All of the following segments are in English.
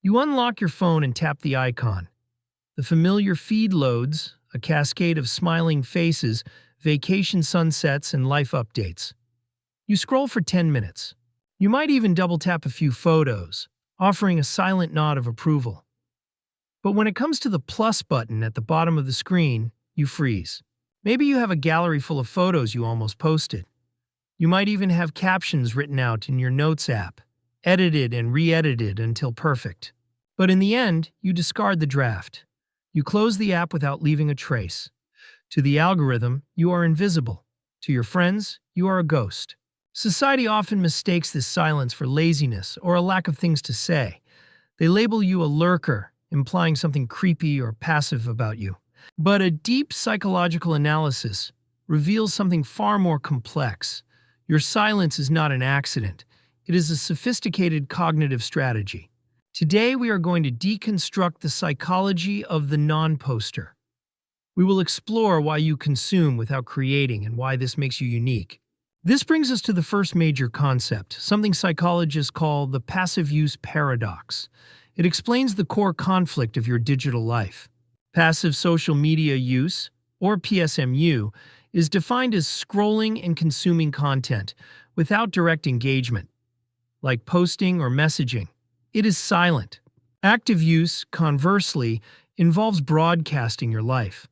You unlock your phone and tap the icon. The familiar feed loads, a cascade of smiling faces, vacation sunsets, and life updates. You scroll for 10 minutes. You might even double-tap a few photos, offering a silent nod of approval. But when it comes to the plus button at the bottom of the screen, you freeze. Maybe you have a gallery full of photos you almost posted. You might even have captions written out in your Notes app, edited and re-edited until perfect. But in the end, you discard the draft. You close the app without leaving a trace. To the algorithm, you are invisible. To your friends, you are a ghost. Society often mistakes this silence for laziness or a lack of things to say. They label you a lurker, implying something creepy or passive about you. But a deep psychological analysis reveals something far more complex. Your silence is not an accident. It is a sophisticated cognitive strategy. Today, we are going to deconstruct the psychology of the non-poster. We will explore why you consume without creating and why this makes you unique. This brings us to the first major concept, something psychologists call the passive use paradox. It explains the core conflict of your digital life. Passive social media use, or PSMU, is defined as scrolling and consuming content without direct engagement, like posting or messaging. It is silent. Active use, conversely, involves broadcasting your life.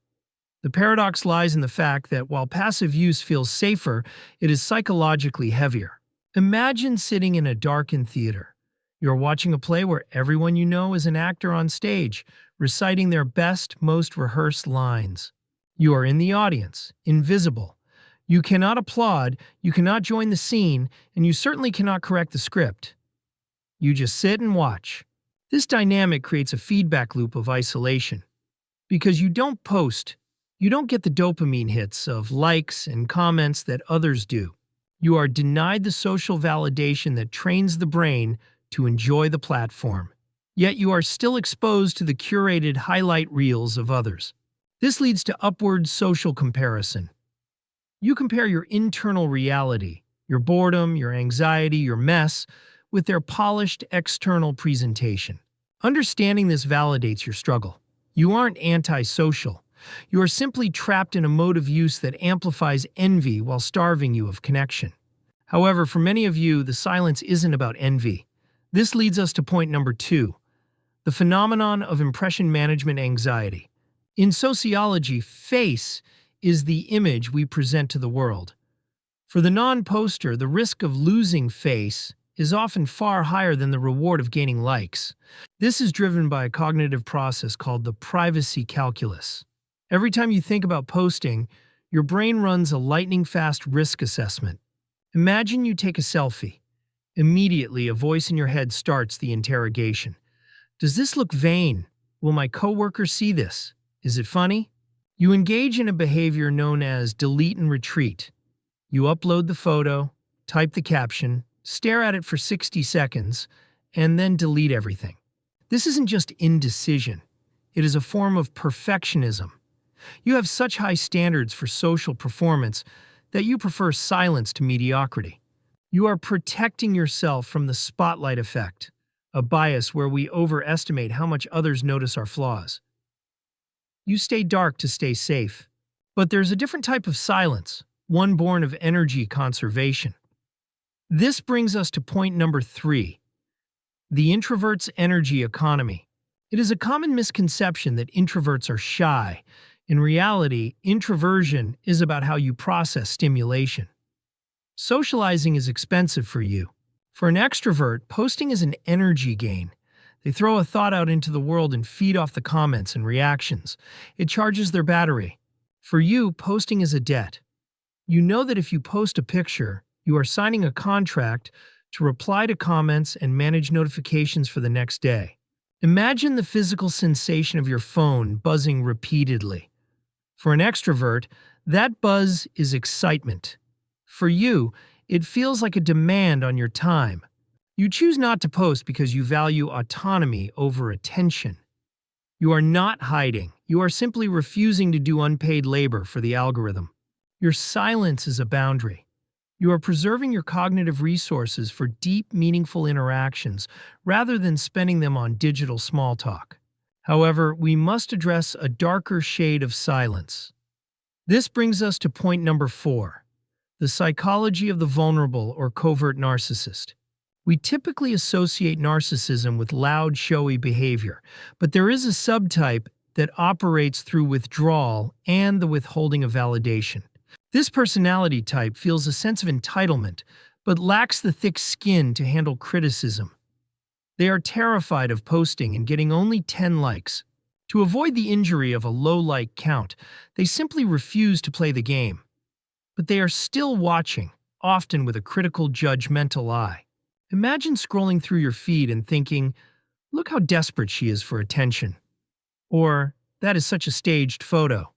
The paradox lies in the fact that while passive use feels safer, it is psychologically heavier. Imagine sitting in a darkened theater. You're watching a play where everyone you know is an actor on stage, reciting their best, most rehearsed lines. You are in the audience, invisible. You cannot applaud, you cannot join the scene, and you certainly cannot correct the script. You just sit and watch. This dynamic creates a feedback loop of isolation. Because you don't post, you don't get the dopamine hits of likes and comments that others do. You are denied the social validation that trains the brain to enjoy the platform. Yet you are still exposed to the curated highlight reels of others. This leads to upward social comparison. You compare your internal reality, your boredom, your anxiety, your mess, with their polished external presentation. Understanding this validates your struggle. You aren't antisocial. You are simply trapped in a mode of use that amplifies envy while starving you of connection. However, for many of you, the silence isn't about envy. This leads us to point number 2, the phenomenon of impression management anxiety. In sociology, face is the image we present to the world. For the non-poster, the risk of losing face is often far higher than the reward of gaining likes. This is driven by a cognitive process called the privacy calculus. Every time you think about posting, your brain runs a lightning-fast risk assessment. Imagine you take a selfie. Immediately, a voice in your head starts the interrogation. Does this look vain? Will my coworker see this? Is it funny? You engage in a behavior known as delete and retreat. You upload the photo, type the caption, stare at it for 60 seconds, and then delete everything. This isn't just indecision. It is a form of perfectionism. You have such high standards for social performance that you prefer silence to mediocrity. You are protecting yourself from the spotlight effect, a bias where we overestimate how much others notice our flaws. You stay dark to stay safe. But there's a different type of silence, one born of energy conservation. This brings us to point number 3, the introvert's energy economy. It is a common misconception that introverts are shy. In reality, introversion is about how you process stimulation. Socializing is expensive for you. For an extrovert, posting is an energy gain. They throw a thought out into the world and feed off the comments and reactions. It charges their battery. For you, posting is a debt. You know that if you post a picture, you are signing a contract to reply to comments and manage notifications for the next day. Imagine the physical sensation of your phone buzzing repeatedly. For an extrovert, that buzz is excitement. For you, it feels like a demand on your time. You choose not to post because you value autonomy over attention. You are not hiding. You are simply refusing to do unpaid labor for the algorithm. Your silence is a boundary. You are preserving your cognitive resources for deep, meaningful interactions rather than spending them on digital small talk. However, we must address a darker shade of silence. This brings us to point number 4, the psychology of the vulnerable or covert narcissist. We typically associate narcissism with loud, showy behavior, but there is a subtype that operates through withdrawal and the withholding of validation. This personality type feels a sense of entitlement, but lacks the thick skin to handle criticism. They are terrified of posting and getting only 10 likes. To avoid the injury of a low like count, they simply refuse to play the game. But they are still watching, often with a critical, judgmental eye. Imagine scrolling through your feed and thinking, "Look how desperate she is for attention." Or, "That is such a staged photo."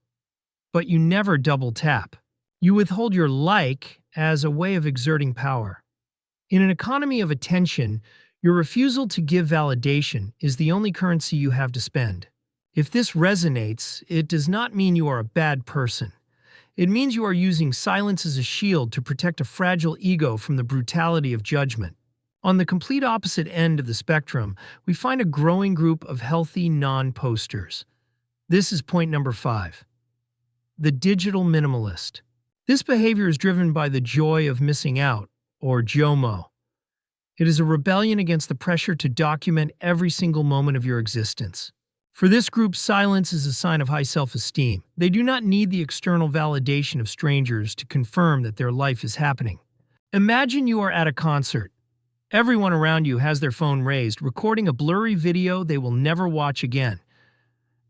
But you never double tap. You withhold your like as a way of exerting power. In an economy of attention, your refusal to give validation is the only currency you have to spend. If this resonates, it does not mean you are a bad person. It means you are using silence as a shield to protect a fragile ego from the brutality of judgment. On the complete opposite end of the spectrum, we find a growing group of healthy non-posters. This is point number 5. The digital minimalist. This behavior is driven by the joy of missing out, or JOMO. It is a rebellion against the pressure to document every single moment of your existence. For this group, silence is a sign of high self-esteem. They do not need the external validation of strangers to confirm that their life is happening. Imagine you are at a concert. Everyone around you has their phone raised, recording a blurry video they will never watch again.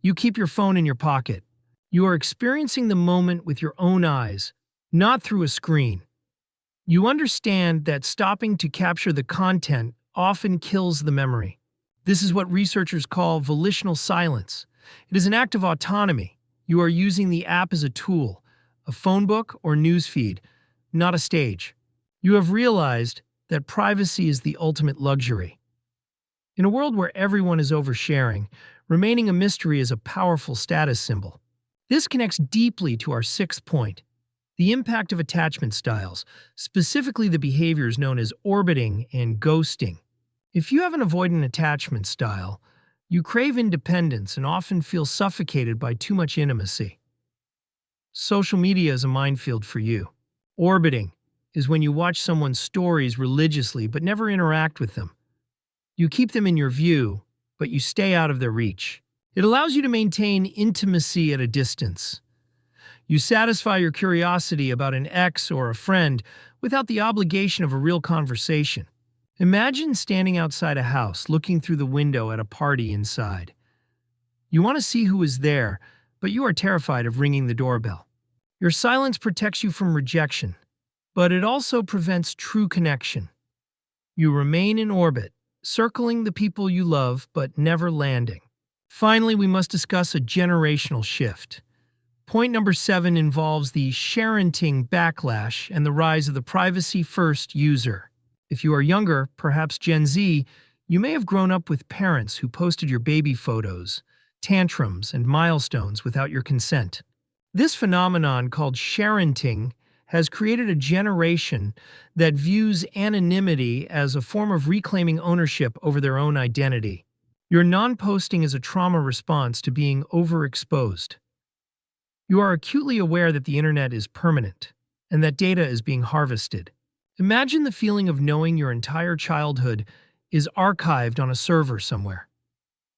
You keep your phone in your pocket. You are experiencing the moment with your own eyes, not through a screen. You understand that stopping to capture the content often kills the memory. This is what researchers call volitional silence. It is an act of autonomy. You are using the app as a tool, a phone book or newsfeed, not a stage. You have realized that privacy is the ultimate luxury. In a world where everyone is oversharing, remaining a mystery is a powerful status symbol. This connects deeply to our 6th point, the impact of attachment styles, specifically the behaviors known as orbiting and ghosting. If you have an avoidant attachment style, you crave independence and often feel suffocated by too much intimacy. Social media is a minefield for you. Orbiting is when you watch someone's stories religiously but never interact with them. You keep them in your view, but you stay out of their reach. It allows you to maintain intimacy at a distance. You satisfy your curiosity about an ex or a friend without the obligation of a real conversation. Imagine standing outside a house, looking through the window at a party inside. You want to see who is there, but you are terrified of ringing the doorbell. Your silence protects you from rejection, but it also prevents true connection. You remain in orbit, circling the people you love, but never landing. Finally, we must discuss a generational shift. Point number 7 involves the sharenting backlash and the rise of the privacy-first user. If you are younger, perhaps Gen Z, you may have grown up with parents who posted your baby photos, tantrums, and milestones without your consent. This phenomenon, called sharenting, has created a generation that views anonymity as a form of reclaiming ownership over their own identity. Your non-posting is a trauma response to being overexposed. You are acutely aware that the internet is permanent and that data is being harvested. Imagine the feeling of knowing your entire childhood is archived on a server somewhere.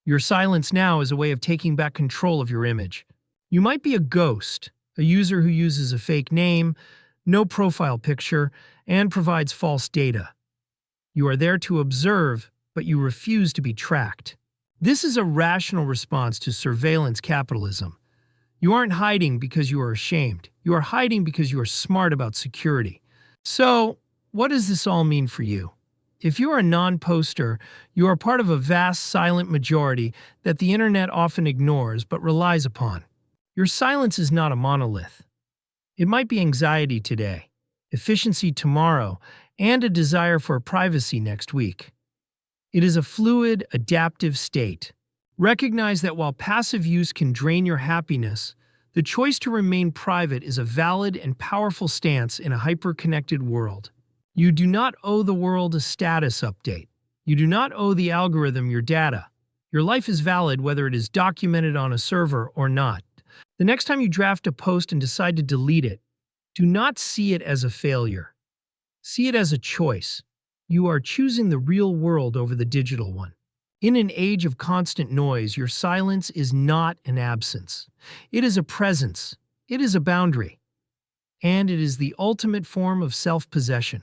Your silence now is a way of taking back control of your image. You might be a ghost, a user who uses a fake name, no profile picture, and provides false data. You are there to observe, but you refuse to be tracked. This is a rational response to surveillance capitalism. You aren't hiding because you are ashamed. You are hiding because you are smart about security. So, what does this all mean for you? If you are a non-poster, you are part of a vast silent majority that the internet often ignores but relies upon. Your silence is not a monolith. It might be anxiety today, efficiency tomorrow, and a desire for privacy next week. It is a fluid, adaptive state. Recognize that while passive use can drain your happiness, The choice to remain private is a valid and powerful stance in a hyper-connected world. You do not owe the world a status update. You do not owe the algorithm your data. Your life is valid whether it is documented on a server or not. The next time you draft a post and decide to delete it, do not see it as a failure. See it as a choice. You are choosing the real world over the digital one. In an age of constant noise, your silence is not an absence. It is a presence. It is a boundary. And it is the ultimate form of self-possession.